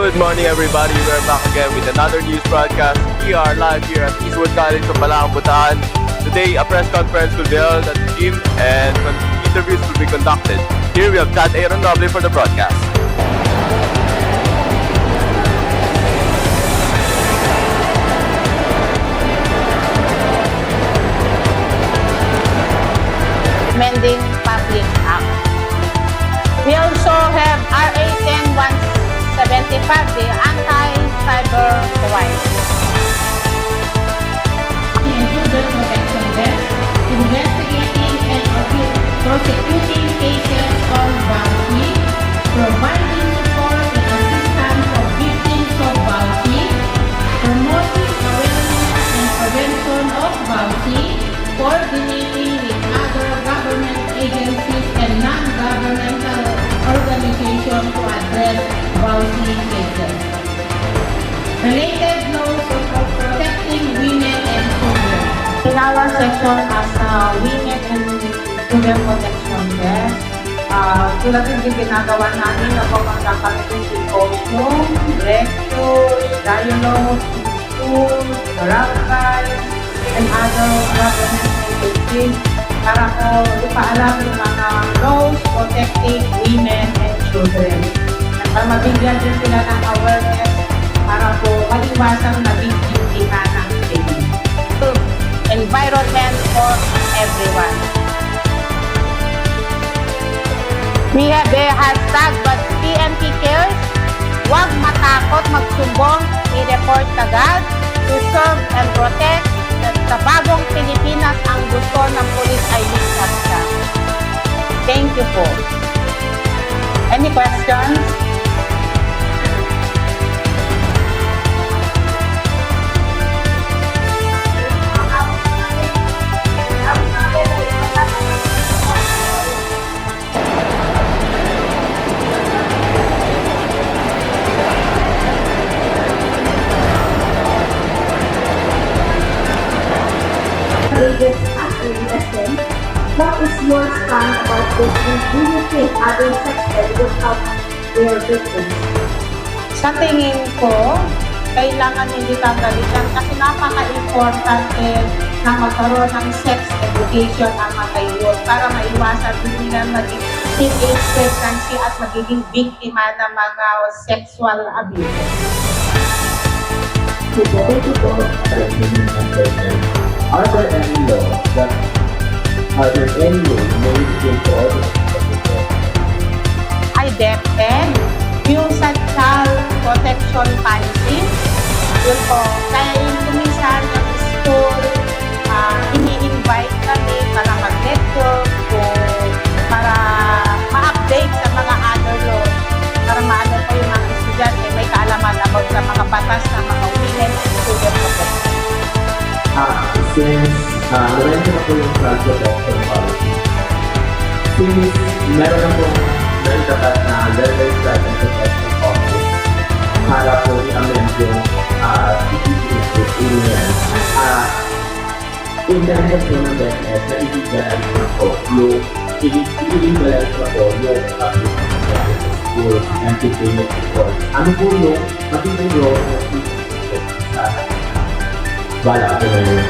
Good morning, everybody. We're back again with another news broadcast. We are live here at Eastwood College of Balakang, Butahan. Today, a press conference will be held at the gym and interviews will be conducted. Here we have Chad Aaron Noble for the broadcast. Amending Public Act. We also have RA 10175, the Anti-Cyber Crime. Children Protection Desk, investigating and prosecuting cases on bounty, providing support and assistance for victims of bounty, promoting awareness and prevention of bounty, coordinating with other government agencies and non-governmental organizations to address bounty cases. Related laws of protecting women and children. In our section as Women and Children Protection Desk, tulad din ginagawa namin na pagkakaroon ng symposium, lectures, dialogues, school, barangay, and other government agencies para po ipaalam yung mga laws protecting women and children. At para mabigyan din sila ng awareness para po maliwasang naging biktima ng crime. Environment for everyone. We have the hashtag but PNP cares. Huwag matakot magsumbong, i-report agad to serve and protect. Sa bagong Pilipinas, ang gusto ng pulis ay ligtas siya. Thank you po. Any questions? Agents at a lesson. What is your stand about this, and do you think other sex ed will help their victims? Sa tingin ko, kailangan hindi kagalitan kasi napaka-importante na magkaroon ng sex education ang mga youth para maiwasan din nila maging teenage pregnancy at magiging biktima ng mga sexual abuse. Are there any laws that are there any ways made to order? Ay DepEd, yung sa child protection policy, yun po. Kaya yung kuminsan ng school, ini-invite kami para mag-lecture o para ma-update sa mga other laws, para maano po yung mga estudyante may kaalaman about sa mga batas ng mga women and children protection. Since na-mention na po yung child protection policy, since meron na po very dapat na level child protection office, para po i-amend yung intention po ng DepEd na i-legalize na po yung i-legalize na po yung school and teaching school. Ano po yung magiging role ng teaching sa bala po na yung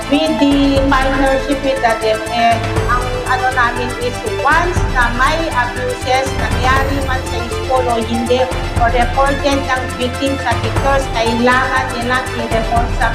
with the partnership with the DepEd, ang ano namin is once na may abuses nangyari man sa school o hindi o reported ng victim sa teachers, kailangan nilang i-report sa